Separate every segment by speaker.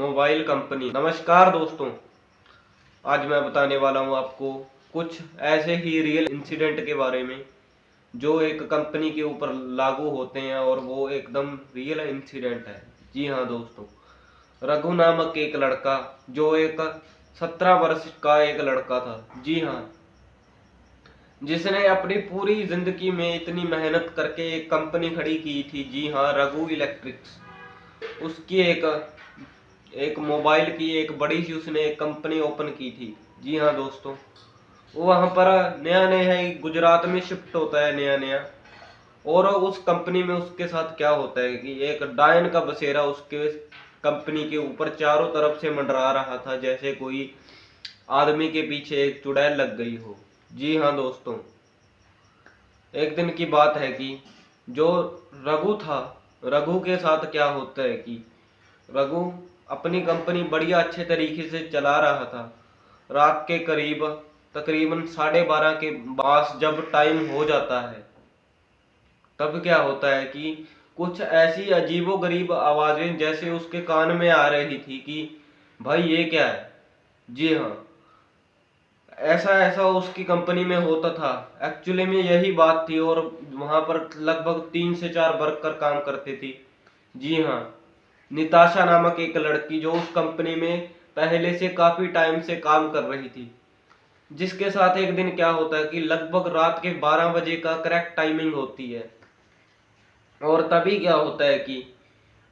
Speaker 1: Mobile company. नमस्कार दोस्तों, आज मैं बताने वाला हूँ आपको कुछ ऐसे ही रियल इंसिडेंट के बारे में जो एक कंपनी के ऊपर लागू होते हैं और वो एकदम रियल इंसिडेंट है। जी हाँ दोस्तों, रघु नामक एक लड़का, जो एक 17 वर्ष का एक लड़का था। जी हाँ, जिसने अपनी पूरी जिंदगी में इतनी मेहनत करके एक कंपनी खड़ी की थी। जी हाँ, रघु इलेक्ट्रिक्स। उसकी एक एक मोबाइल की एक बड़ी सी उसने एक कंपनी ओपन की थी। जी हाँ दोस्तों, वो वहां पर नया नया ही गुजरात में शिफ्ट होता है नया नया। और उस कंपनी में उसके साथ क्या होता है कि एक डायन का बसेरा उसके कंपनी के ऊपर चारों तरफ से मंडरा रहा था, जैसे कोई आदमी के पीछे एक चुड़ैल लग गई हो। जी हाँ दोस्तों, एक दिन की बात है कि जो रघु था, रघु के साथ क्या होता है कि रघु अपनी कंपनी बढ़िया अच्छे तरीके से चला रहा था। रात के करीब तकरीबन 12:30 के पास जब टाइम हो जाता है, तब क्या होता है कि कुछ ऐसी अजीबो गरीब आवाजें जैसे उसके कान में आ रही थी कि भाई ये क्या है। जी हाँ, ऐसा ऐसा उसकी कंपनी में होता था। एक्चुअली में यही बात थी और वहां पर लगभग 3 से 4 वर्कर काम करते थे। जी हाँ, निताशा नामक एक लड़की जो उस कंपनी में पहले से काफी टाइम से काम कर रही थी, जिसके साथ एक दिन क्या होता है कि लगभग रात के 12 बजे का करेक्ट टाइमिंग होती है। और तभी क्या होता है कि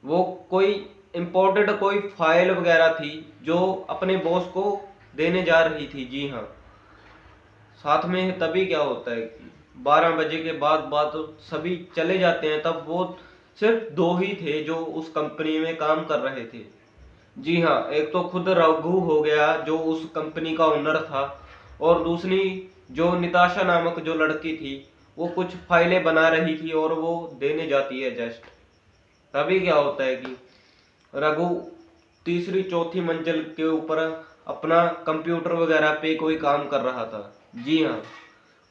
Speaker 1: वो कोई इम्पोर्टेड कोई फाइल वगैरह थी जो अपने बॉस को देने जा रही थी। जी हाँ, साथ में तभी क्या होता है कि 12 बजे के बाद तो सभी चले जाते हैं, तब वो सिर्फ दो ही थे जो उस कंपनी में काम कर रहे थे। जी हाँ, एक तो खुद रघु हो गया जो उस कंपनी का ओनर था, और दूसरी जो निताशा नामक जो लड़की थी, वो कुछ फाइलें बना रही थी और वो देने जाती है जस्ट। तभी क्या होता है कि रघु तीसरी चौथी मंजिल के ऊपर अपना कंप्यूटर वगैरह पे कोई काम कर रहा था। जी हाँ,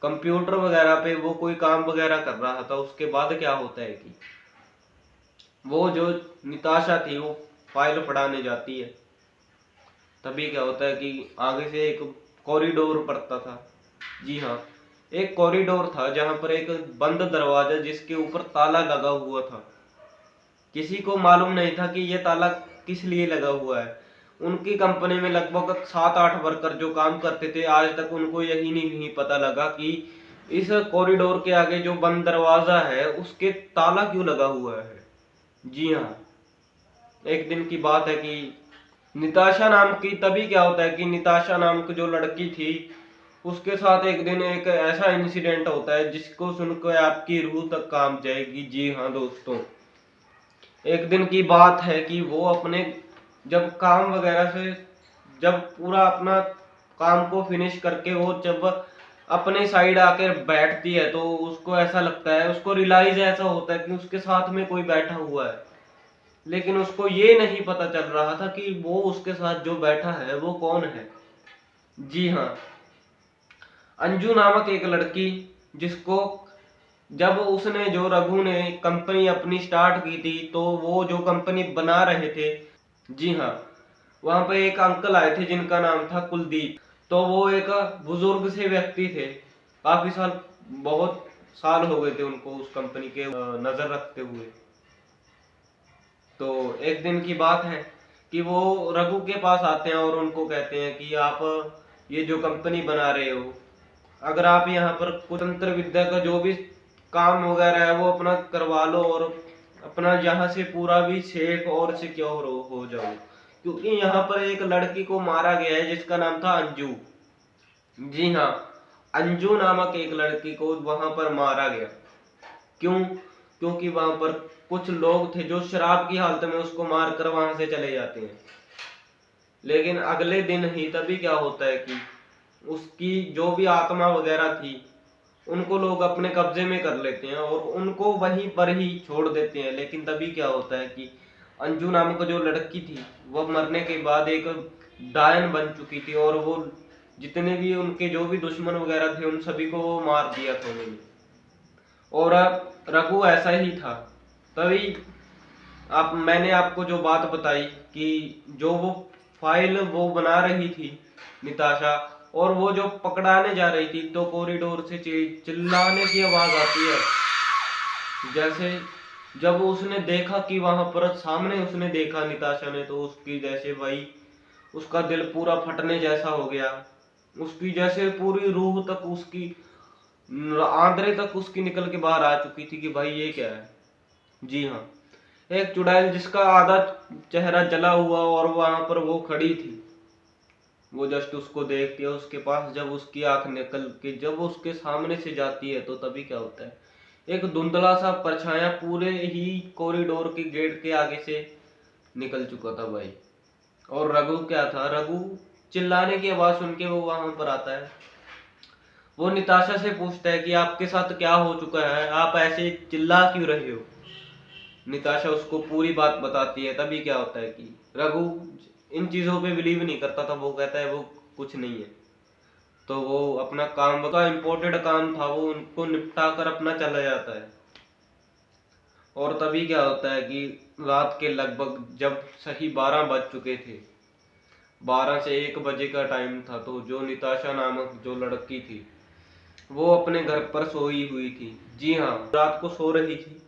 Speaker 1: कंप्यूटर वगैरह पे वो कोई काम वगैरह कर रहा था। उसके बाद क्या होता है कि वो जो निताशा थी वो फाइल पढ़ाने जाती है। तभी क्या होता है कि आगे से एक कॉरिडोर पड़ता था। जी हाँ, एक कॉरिडोर था जहां पर एक बंद दरवाजा जिसके ऊपर ताला लगा हुआ था। किसी को मालूम नहीं था कि ये ताला किस लिए लगा हुआ है। उनकी कंपनी में लगभग 7-8 वर्कर जो काम करते थे, आज तक उनको यही नहीं पता लगा कि इस कॉरिडोर के आगे जो बंद दरवाजा है उसके ताला क्यों लगा हुआ है। जी हाँ, एक दिन की बात है कि निताशा नाम की तभी क्या होता है कि निताशा नाम की जो लड़की थी, उसके साथ एक दिन एक ऐसा इंसिडेंट होता है जिसको सुनकर आपकी रूह तक कांप जाएगी। जी हाँ दोस्तों, एक दिन की बात है कि वो अपने जब काम वगैरह से जब पूरा अपना काम को फिनिश करके वो जब अपने साइड आकर बैठती है, तो उसको ऐसा लगता है, उसको रियलाइज ऐसा होता है कि उसके साथ में कोई बैठा हुआ है। लेकिन उसको ये नहीं पता चल रहा था कि वो उसके साथ जो बैठा है वो कौन है। जी हाँ, अंजू नामक एक लड़की, जिसको जब उसने जो रघु ने कंपनी अपनी स्टार्ट की थी, तो वो जो कंपनी बना रहे थे, जी हाँ, वहां पे एक अंकल आए थे जिनका नाम था कुलदीप। तो वो एक बुजुर्ग से व्यक्ति थे, काफी साल, बहुत साल हो गए थे उनको उस कंपनी के नजर रखते हुए। तो एक दिन की बात है कि वो रघु के पास आते हैं और उनको कहते हैं कि आप ये जो कंपनी बना रहे हो, अगर आप यहाँ पर कुतंत्र विद्या का जो भी काम वगैरह है वो अपना करवा लो और अपना यहाँ से पूरा भी सेफ और सिक्योर हो जाओ। क्योंकि यहाँ पर एक लड़की को मारा गया है जिसका नाम था अंजू। जी हाँ, अंजू नामक एक लड़की को वहां पर मारा गया। क्यों? क्योंकि वहां पर कुछ लोग थे जो शराब की हालत में उसको मारकर वहां से चले जाते हैं। लेकिन अगले दिन ही तभी क्या होता है कि उसकी जो भी आत्मा वगैरह थी, उनको लोग अपने कब्जे में कर लेते हैं और उनको वहीं पर ही छोड़ देते हैं। लेकिन तभी क्या होता है कि अंजू नामक जो लड़की थी, वह मरने के बाद एक डायन बन चुकी थी और वो जितने भी उनके जो भी दुश्मन वगैरह थे उन सभी को वो मार दिया था उन्होंने। और अब रघु ऐसा ही था। तभी मैंने आपको जो बात बताई कि जो वो फाइल वो बना रही थी निताशा, और वो जो पकड़ाने जा रही थी, तो कॉरिडोर से चिल्लाने की आवाज आती है। जैसे जब उसने देखा कि वहां पर सामने उसने देखा निताशा ने, तो उसकी जैसे भाई उसका दिल पूरा फटने जैसा हो गया। उसकी जैसे पूरी रूह तक उसकी आंद्रे तक उसकी निकल के बाहर आ चुकी थी कि भाई ये क्या है। जी हाँ, एक चुड़ैल जिसका आधा चेहरा जला हुआ और वहां पर वो खड़ी थी, वो जस्ट उसको देखती है। उसके पास जब उसकी आंख निकल के जब उसके सामने से जाती है, तो तभी क्या होता है, एक धुंधला सा परछाया पूरे ही कॉरिडोर के गेट के आगे से निकल चुका था भाई। और रघु क्या था, रघु चिल्लाने की आवाज सुन के वो वहां पर आता है। वो निताशा से पूछता है कि आपके साथ क्या हो चुका है, आप ऐसे चिल्ला क्यों रहे हो। निताशा उसको पूरी बात बताती है। तभी क्या होता है कि रघु इन चीजों पे बिलीव नहीं करता था। वो कहता है वो कुछ नहीं है। तो वो अपना काम का इम्पोर्टेंट काम था, वो उनको निपटा कर अपना चला जाता है। और तभी क्या होता है कि रात के लगभग जब सही 12 बज चुके थे, 12 से 1 बजे का टाइम था, तो जो निताशा नामक जो लड़की थी वो अपने घर पर सोई हुई थी। जी हाँ, रात को सो रही थी।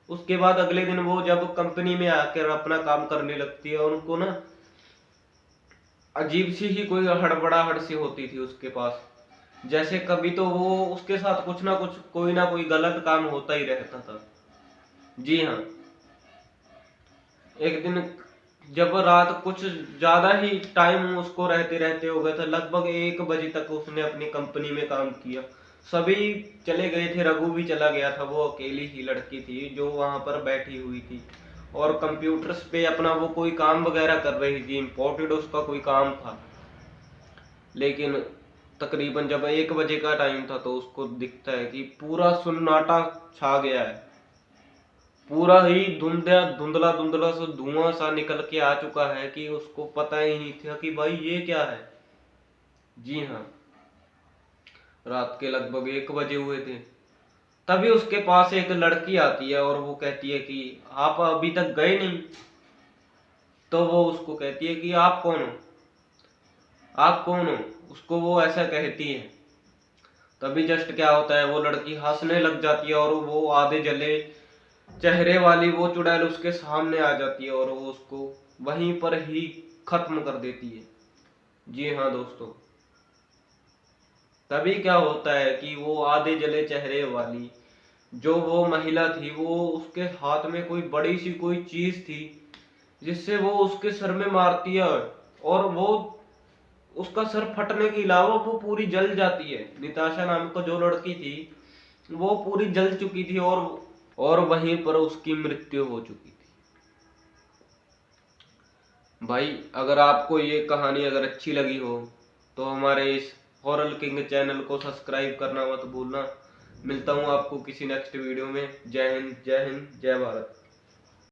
Speaker 1: उसके बाद अगले दिन वो जब कंपनी में आकर अपना काम करने लगती है, उनको ना अजीब सी ही कोई हड़बड़ाहट सी होती थी उसके पास। जैसे कभी तो वो उसके साथ कुछ ना कुछ कोई ना कोई गलत काम होता ही रहता था। जी हाँ, एक दिन जब रात कुछ ज्यादा ही टाइम उसको रहते रहते हो गया था, लगभग 1 बजे तक उसने अपनी कंपनी में काम किया। सभी चले गए थे, रघु भी चला गया था। वो अकेली ही लड़की थी जो वहां पर बैठी हुई थी और कंप्यूटर्स पे अपना वो कोई काम वगैरह कर रही थी। इम्पोर्टेड उसका कोई काम था। लेकिन तकरीबन जब 1 बजे का टाइम था, तो उसको दिखता है कि पूरा सन्नाटा छा गया है। पूरा ही धुंधला धुंधला धुंधला सा धुआं सा निकल के आ चुका है कि उसको पता ही नहीं था कि भाई ये क्या है। जी हाँ, रात के लगभग 1 बजे हुए थे। तभी उसके पास एक लड़की आती है और वो कहती है कि आप अभी तक गए नहीं। तो वो उसको कहती है कि आप कौन हो, आप कौन हो, उसको वो ऐसा कहती है। तभी जस्ट क्या होता है, वो लड़की हंसने लग जाती है और वो आधे जले चेहरे वाली वो चुड़ैल उसके सामने आ जाती है और वो उसको वहीं पर ही खत्म कर देती है। जी हाँ दोस्तों, तभी क्या होता है कि वो आधे जले चेहरे वाली जो वो महिला थी, वो उसके हाथ में कोई बड़ी सी कोई चीज थी जिससे वो उसके सर में मारती है, और वो उसका सर फटने के अलावा वो पूरी जल जाती है। निताशा नाम का जो लड़की थी वो पूरी जल चुकी थी और वहीं पर उसकी मृत्यु हो चुकी थी। भाई अगर आपको ये कहानी अगर अच्छी लगी हो, तो हमारे इस हॉरर किंग चैनल को सब्सक्राइब करना मत भूलना। मिलता हूँ आपको किसी नेक्स्ट वीडियो में। जय हिंद, जय हिंद, जय भारत।